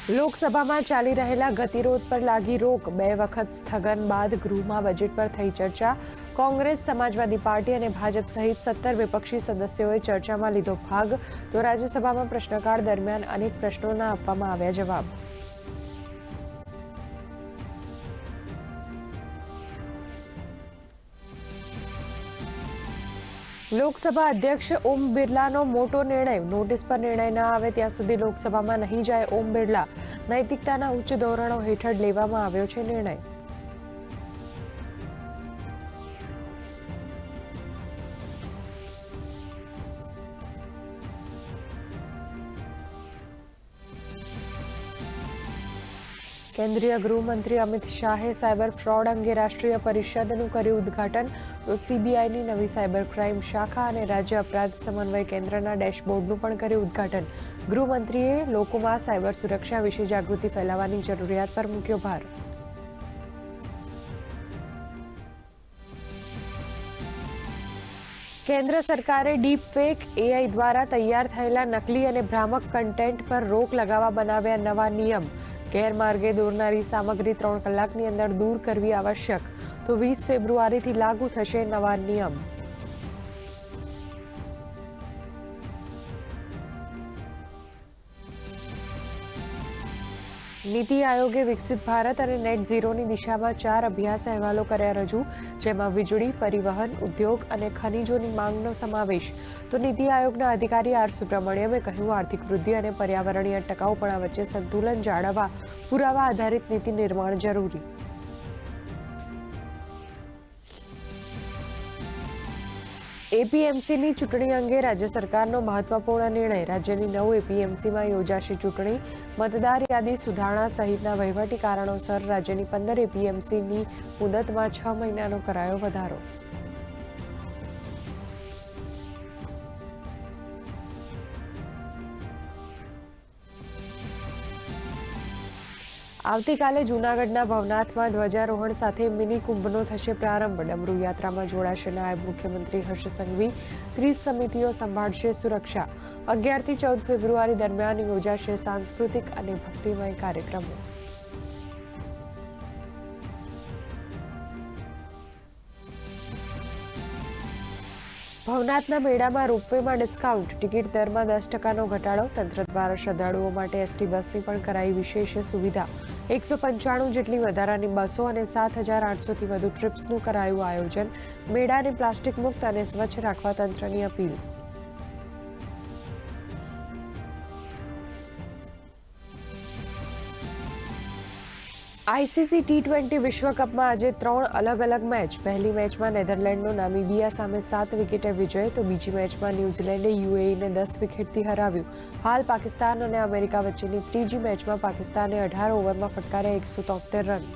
લોકસભામાં ચાલી રહેલા ગતિરોધ પર લાગી રોક. 2 વખત સ્થગન બાદ ગૃહમાં બજેટ પર થઈ ચર્ચા. કોંગ્રેસ, સમાજવાદી પાર્ટી અને ભાજપ સહિત 17 વિપક્ષી સદસ્યોએ ચર્ચામાં લીધો ભાગ. તો રાજ્યસભામાં પ્રશ્નકાળ દરમિયાન અનેક પ્રશ્નોના આપવામાં આવ્યા જવાબ. લોકસભા અધ્યક્ષ ઓમ બિરલાનો મોટો નિર્ણય. નોટિસ પર નિર્ણય ન આવે ત્યાં સુધી લોકસભામાં નહીં જાય ઓમ બિરલા. નૈતિકતાના ઉચ્ચ ધોરણો હેઠળ લેવામાં આવ્યો છે નિર્ણય. કેન્દ્રીય ગૃહમંત્રી અમિત શાહે સાયબર ફ્રોડ અંગે રાષ્ટ્રીય પરિષદનું કર્યું ઉદ્ઘાટન. તો સીબીઆઈની નવી સાયબર ક્રાઇમ શાખા અને રાજ્ય અપરાધ સમન્વય કેન્દ્રના ડેશબોર્ડનું પણ કર્યું ઉદ્ઘાટન. ગૃહમંત્રીએ લોકોમાં સાયબર સુરક્ષા વિશે જાગૃતિ ફેલાવવાની જરૂરિયાત પર મૂક્યો ભાર. કેન્દ્ર સરકારે ડીપ ફેક એઆઈ દ્વારા તૈયાર થયેલા નકલી અને ભ્રામક કન્ટેન્ટ પર રોક લગાવવા બનાવ્યા નવા નિયમ. ગેરમાર્ગે દોરનારી સામગ્રી 3 કલાકની અંદર દૂર કરવી આવશ્યક. તો 20 ફેબ્રુઆરીથી લાગુ થશે નવા નિયમ. નીતિ આયોગે વિકસિત ભારત અને નેટ ઝીરોની દિશામાં 4 અભ્યાસ અહેવાલો કર્યા રજૂ, જેમાં વીજળી, પરિવહન, ઉદ્યોગ અને ખનીજોની માંગનો સમાવેશ. તો નીતિ આયોગના અધિકારી આર સુબ્રમણ્યમે કહ્યું, આર્થિક વૃદ્ધિ અને પર્યાવરણીય ટકાઉપણા વચ્ચે સંતુલન જાળવવા પુરાવા આધારિત નીતિ નિર્માણ જરૂરી. એપીએમસીની ચૂંટણી અંગે રાજ્ય સરકારનો મહત્વપૂર્ણ નિર્ણય. રાજ્યની 9 એપીએમસીમાં યોજાશે ચૂંટણી. મતદાર યાદી સુધારણા સહિતના વહીવટી કારણોસર રાજ્યની 15 એપીએમસીની મુદતમાં 6 મહિનાનો કરાયો વધારો. આવતીકાલે જૂનાગઢના ભવનાથમાં ધ્વજારોહણ સાથે મિની કુંભનો થશે પ્રારંભ. ડમરૂ યાત્રામાં જોડાશે નાયબ મુખ્યમંત્રી હર્ષ સંઘવી. 30 સમિતિઓ સંભાળશે સુરક્ષા. 11 થી 14 ફેબ્રુઆરી દરમિયાન યોજાશે સાંસ્કૃતિક અને ભક્તિમય કાર્યક્રમો. ભવનાથના મેળામાં રોપવેમાં ડિસ્કાઉન્ટ. ટિકિટ દરમાં 10% ઘટાડો. તંત્ર દ્વારા શ્રદ્ધાળુઓ માટે એસટી બસની પણ કરાઈ વિશેષ સુવિધા. 195 જેટલી વધારાની બસો અને 7,800થી વધુ ટ્રીપ્સનું કરાયું આયોજન. મેળાને પ્લાસ્ટિક મુક્ત અને સ્વચ્છ રાખવા તંત્રની અપીલ. આઈસીસી ટી20 વિશ્વકપમાં આજે 3 અલગ મેચ. પહેલી મેચમાં નેધરલેન્ડનો નામીબિયા સામે 7 વિકેટે વિજય. તો બીજી મેચમાં ન્યૂઝીલેન્ડે યુએઈને 10 વિકેટથી હરાવ્યું. હાલ પાકિસ્તાન અને અમેરિકા વચ્ચેની ત્રીજી મેચમાં પાકિસ્તાને 18 ઓવરમાં ફટકાર્યા 173 રન.